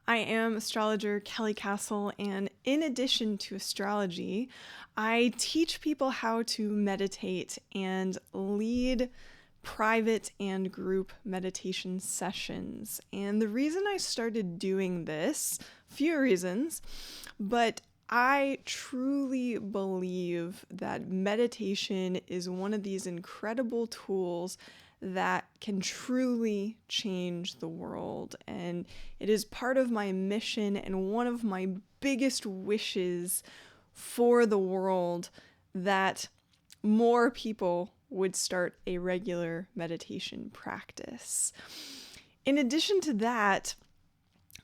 I am astrologer Kelly Kasle, and in addition to astrology, I teach people how to meditate and lead private and group meditation sessions. And the reason I started doing this, a few reasons, but I truly believe that meditation is one of these incredible tools that can truly change the world. And it is part of my mission and one of my biggest wishes for the world that more people would start a regular meditation practice. In addition to that,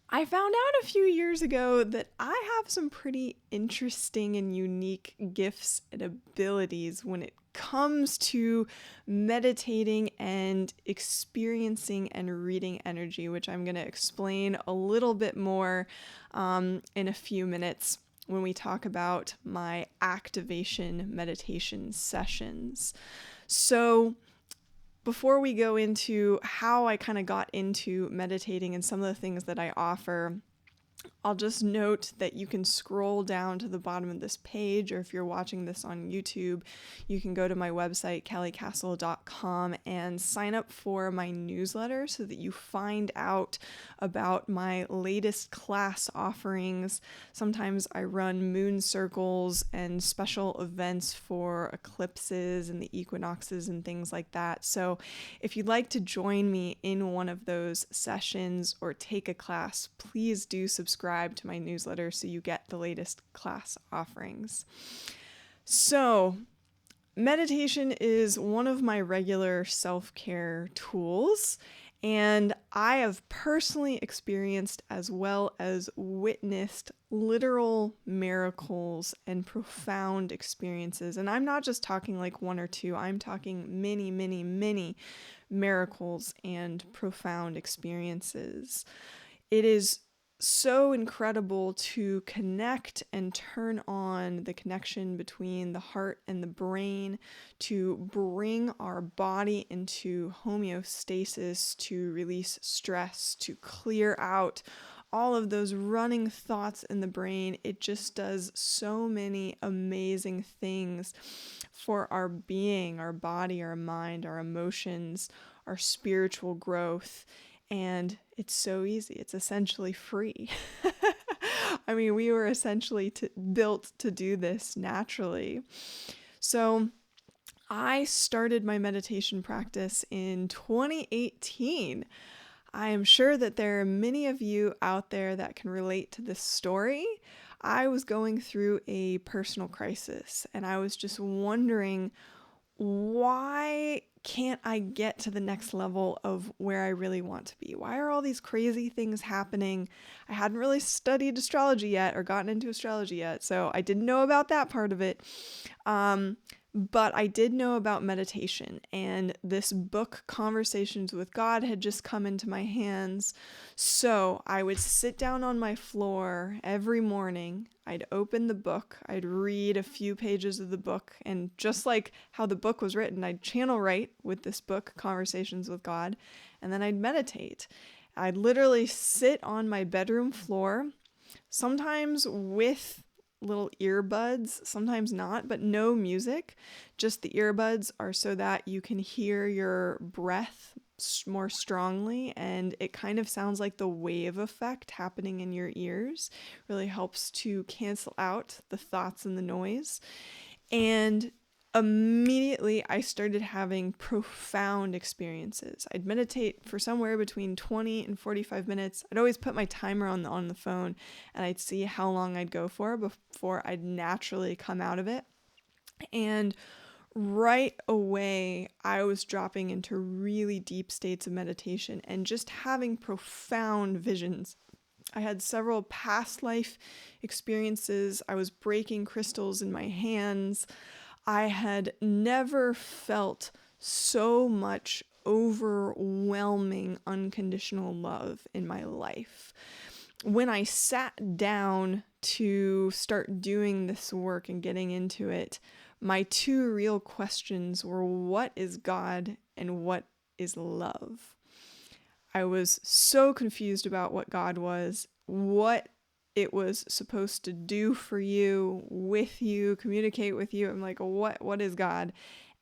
I found out a few years ago that I have some pretty interesting and unique gifts and abilities when it comes to meditating and experiencing and reading energy, which I'm going to explain a little bit more in a few minutes when we talk about my activation meditation sessions. So before we go into how I kind of got into meditating and some of the things that I offer, I'll just note that you can scroll down to the bottom of this page, or if you're watching this on YouTube, you can go to my website, kellykasle.com, and sign up for my newsletter so that you find out about my latest class offerings. Sometimes I run moon circles and special events for eclipses and the equinoxes and things like that. So if you'd like to join me in one of those sessions or take a class, please do subscribe to my newsletter so you get the latest class offerings. So, meditation is one of my regular self-care tools, and I have personally experienced as well as witnessed literal miracles and profound experiences. And I'm not just talking like one or two, I'm talking many, many, many miracles and profound experiences. It is so incredible to connect and turn on the connection between the heart and the brain, to bring our body into homeostasis, to release stress, to clear out all of those running thoughts in the brain. It just does so many amazing things for our being, our body, our mind, our emotions, our spiritual growth. And it's so easy. It's essentially free. I mean, we were essentially built to do this naturally. So I started my meditation practice in 2018. I am sure that there are many of you out there that can relate to this story. I was going through a personal crisis, and I was just wondering, why can't I get to the next level of where I really want to be? Why are all these crazy things happening? I hadn't really studied astrology yet or gotten into astrology yet, so I didn't know about that part of it. But I did know about meditation, and this book, Conversations with God, had just come into my hands. So I would sit down on my floor every morning. I'd open the book, I'd read a few pages of the book, and just like how the book was written, I'd channel write with this book, Conversations with God, and then I'd meditate. I'd literally sit on my bedroom floor, sometimes with little earbuds, sometimes not, but no music. Just the earbuds are so that you can hear your breath more strongly, and it kind of sounds like the wave effect happening in your ears. Really helps to cancel out the thoughts and the noise. And immediately I started having profound experiences. I'd meditate for somewhere between 20 and 45 minutes. I'd always put my timer on the phone, and I'd see how long I'd go for before I'd naturally come out of it. And right away, I was dropping into really deep states of meditation and just having profound visions. I had several past life experiences. I was breaking crystals in my hands. I had never felt so much overwhelming unconditional love in my life. When I sat down to start doing this work and getting into it, my two real questions were, what is God and what is love? I was so confused about what God was, what it was supposed to do for you, with you, communicate with you. I'm like, what is God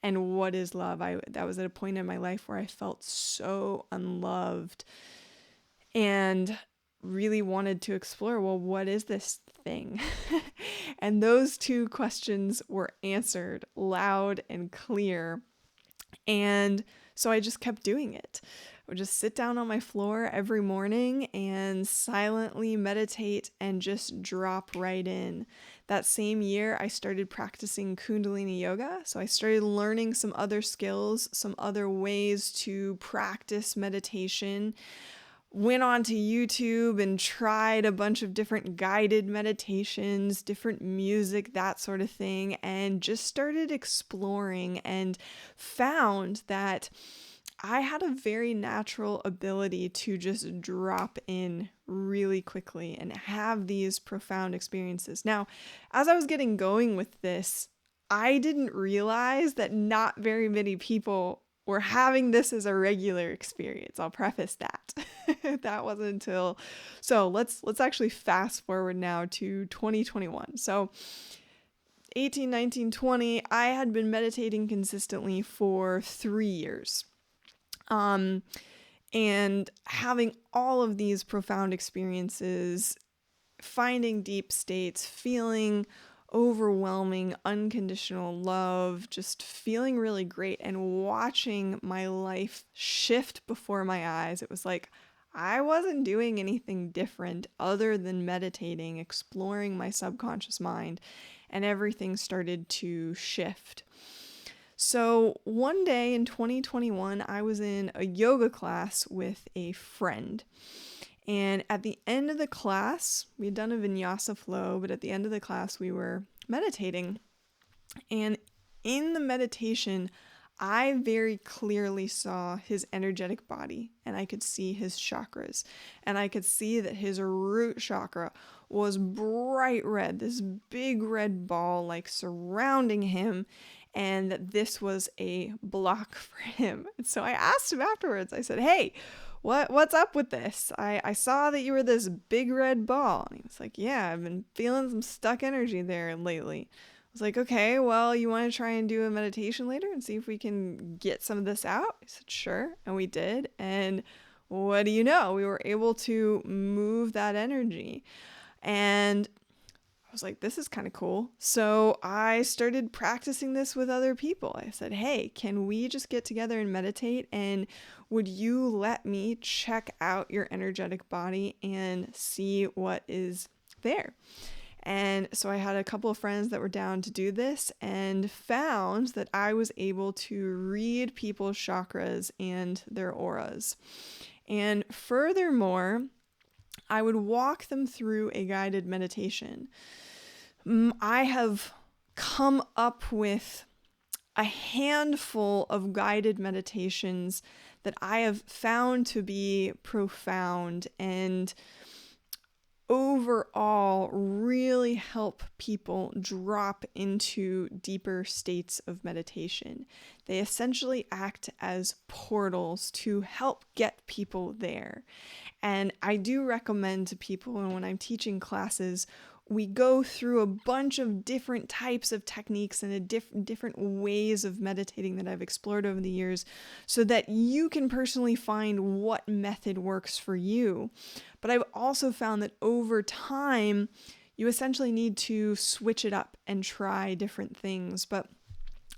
and what is love? That was at a point in my life where I felt so unloved and really wanted to explore, well, what is this thing? And those two questions were answered loud and clear. And so I just kept doing it. I would just sit down on my floor every morning and silently meditate and just drop right in. That same year, I started practicing Kundalini yoga. So I started learning some other skills, some other ways to practice meditation. Went onto YouTube and tried a bunch of different guided meditations, different music, that sort of thing, and just started exploring and found that I had a very natural ability to just drop in really quickly and have these profound experiences. Now, as I was getting going with this, I didn't realize that not very many people were having this as a regular experience. I'll preface that. That wasn't until, so let's actually fast forward now to 2021. So 18, 19, 20, I had been meditating consistently for 3 years. And having all of these profound experiences, finding deep states, feeling overwhelming, unconditional love, just feeling really great and watching my life shift before my eyes. It was like I wasn't doing anything different other than meditating, exploring my subconscious mind, and everything started to shift. So one day in 2021, I was in a yoga class with a friend. And at the end of the class, we had done a vinyasa flow, but at the end of the class, we were meditating. And in the meditation, I very clearly saw his energetic body, and I could see his chakras. And I could see that his root chakra was bright red, this big red ball like surrounding him, and that this was a block for him. And so I asked him afterwards, I said, hey, what's up with this? I saw that you were this big red ball. And he was like, yeah, I've been feeling some stuck energy there lately. I was like, okay, well, you want to try and do a meditation later and see if we can get some of this out? I said, sure. And we did. And what do you know? We were able to move that energy. And I was like, this is kind of cool. So I started practicing this with other people. I said, hey, can we just get together and meditate? And would you let me check out your energetic body and see what is there? And so I had a couple of friends that were down to do this and found that I was able to read people's chakras and their auras. And furthermore, I would walk them through a guided meditation. I have come up with a handful of guided meditations that I have found to be profound and overall really help people drop into deeper states of meditation. They essentially act as portals to help get people there. And I do recommend to people, and when I'm teaching classes, we go through a bunch of different types of techniques and different ways of meditating that I've explored over the years so that you can personally find what method works for you. But I've also found that over time, you essentially need to switch it up and try different things. But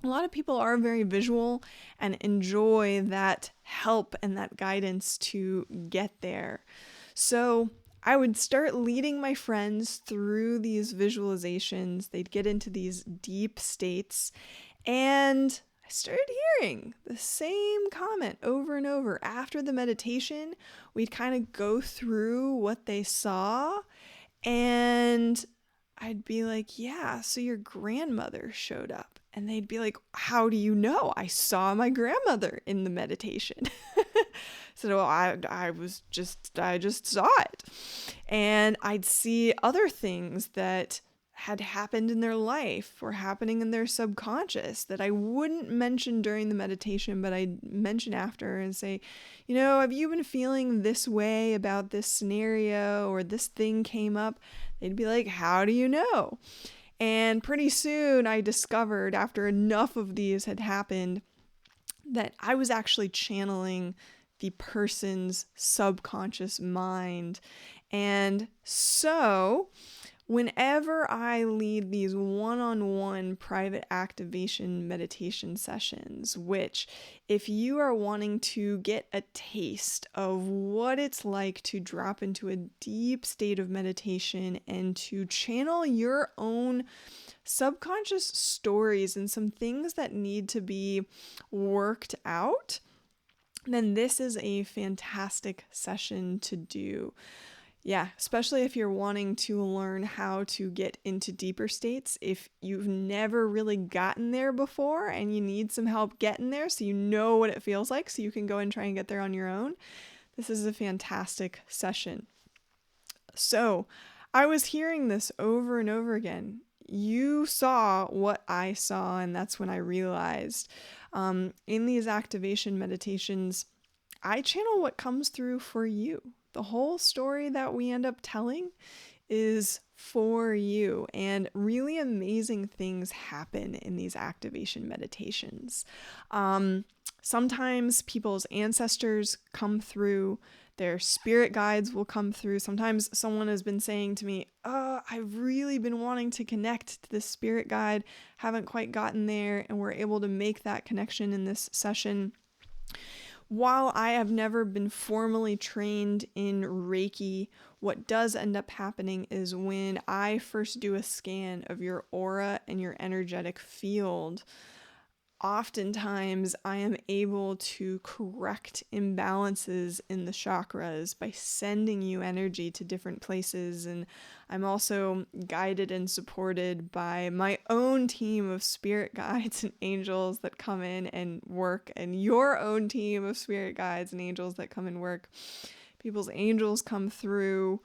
a lot of people are very visual and enjoy that help and that guidance to get there. So I would start leading my friends through these visualizations. They'd get into these deep states, and I started hearing the same comment over and over. After the meditation, we'd kind of go through what they saw, and I'd be like, yeah, so your grandmother showed up. And they'd be like, how do you know? I saw my grandmother in the meditation. So well, I just saw it. And I'd see other things that had happened in their life or happening in their subconscious that I wouldn't mention during the meditation, but I'd mention after and say, have you been feeling this way about this scenario, or this thing came up? They'd be like, how do you know? And pretty soon I discovered, after enough of these had happened, that I was actually channeling the person's subconscious mind. And so whenever I lead these one-on-one private activation meditation sessions, which, if you are wanting to get a taste of what it's like to drop into a deep state of meditation and to channel your own subconscious stories and some things that need to be worked out, then this is a fantastic session to do. Yeah, especially if you're wanting to learn how to get into deeper states. If you've never really gotten there before and you need some help getting there so you know what it feels like so you can go and try and get there on your own, this is a fantastic session. So I was hearing this over and over again. You saw what I saw, and that's when I realized in these activation meditations, I channel what comes through for you. The whole story that we end up telling is for you, and really amazing things happen in these activation meditations. Sometimes people's ancestors come through, their spirit guides will come through. Sometimes someone has been saying to me, I've really been wanting to connect to this spirit guide, haven't quite gotten there, and we're able to make that connection in this session. While I have never been formally trained in Reiki, what does end up happening is when I first do a scan of your aura and your energetic field, oftentimes I am able to correct imbalances in the chakras by sending you energy to different places. And I'm also guided and supported by my own team of spirit guides and angels that come in and work, and your own team of spirit guides and angels that come and work. People's angels come through.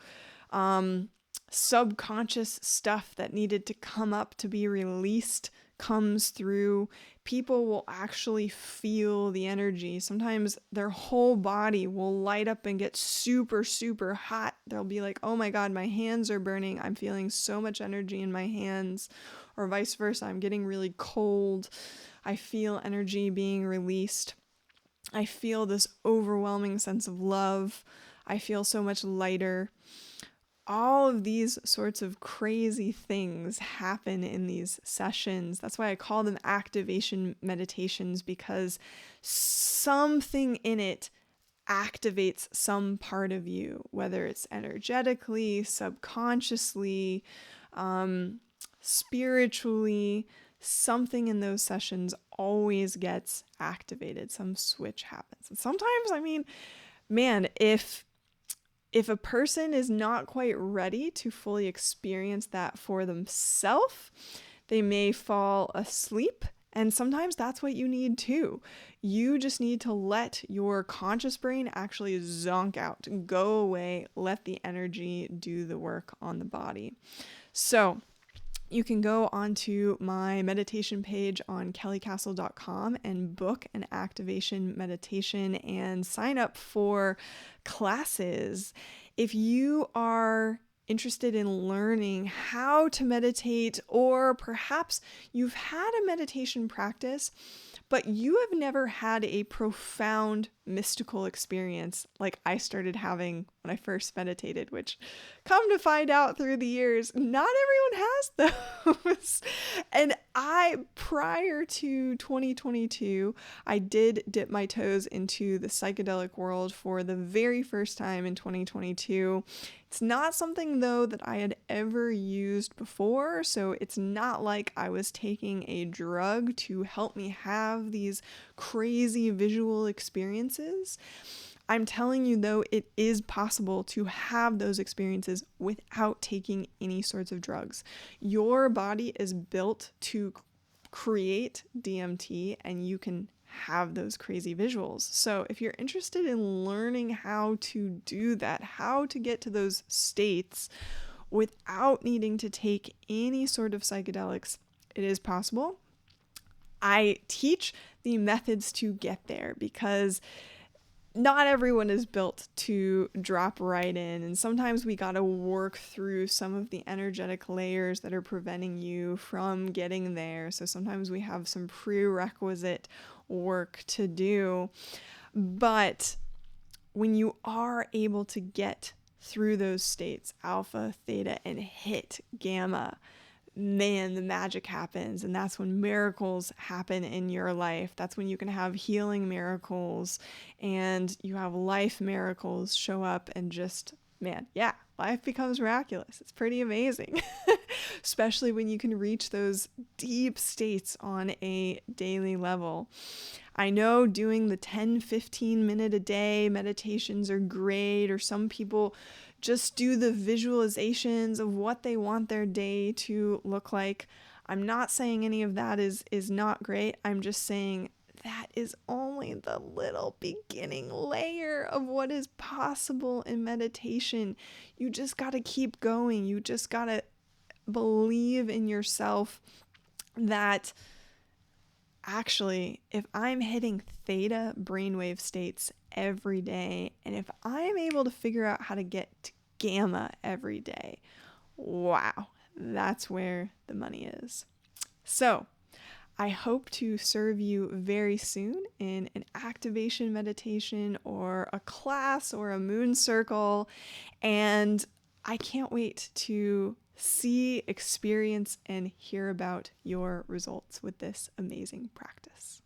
Subconscious stuff that needed to come up to be released comes through. People will actually feel the energy. Sometimes their whole body will light up and get super, super hot. They'll be like, oh my God, my hands are burning. I'm feeling so much energy in my hands. Or vice versa, I'm getting really cold. I feel energy being released. I feel this overwhelming sense of love. I feel so much lighter. All of these sorts of crazy things happen in these sessions. That's why I call them activation meditations, because something in it activates some part of you, whether it's energetically, subconsciously, spiritually. Something in those sessions always gets activated. Some switch happens. And sometimes, if a person is not quite ready to fully experience that for themselves, they may fall asleep. And sometimes that's what you need too. You just need to let your conscious brain actually zonk out, go away, let the energy do the work on the body. So you can go onto my meditation page on kellykasle.com and book an activation meditation and sign up for classes. If you are interested in learning how to meditate, or perhaps you've had a meditation practice, but you have never had a profound mystical experience like I started having when I first meditated, which, come to find out through the years, not everyone has those. And prior to 2022, I did dip my toes into the psychedelic world for the very first time in 2022. It's not something, though, that I had ever used before, so it's not like I was taking a drug to help me have these crazy visual experiences. I'm telling you, though, it is possible to have those experiences without taking any sorts of drugs. Your body is built to create DMT, and you can have those crazy visuals. So if you're interested in learning how to do that, how to get to those states without needing to take any sort of psychedelics. It is possible. I teach the methods to get there because not everyone is built to drop right in. And sometimes we got to work through some of the energetic layers that are preventing you from getting there. So sometimes we have some prerequisite work to do. But when you are able to get through those states, alpha, theta, and hit gamma, man, the magic happens. And that's when miracles happen in your life. That's when you can have healing miracles and you have life miracles show up, and just, man, yeah, life becomes miraculous. It's pretty amazing, especially when you can reach those deep states on a daily level. I know doing the 10-15 minute a day meditations are great, or some people just do the visualizations of what they want their day to look like. I'm not saying any of that is not great. I'm just saying that is only the little beginning layer of what is possible in meditation. You just got to keep going. You just got to believe in yourself that actually, if I'm hitting theta brainwave states every day, and if I'm able to figure out how to get to gamma every day, wow, that's where the money is. So I hope to serve you very soon in an activation meditation or a class or a moon circle. And I can't wait to see, experience, and hear about your results with this amazing practice.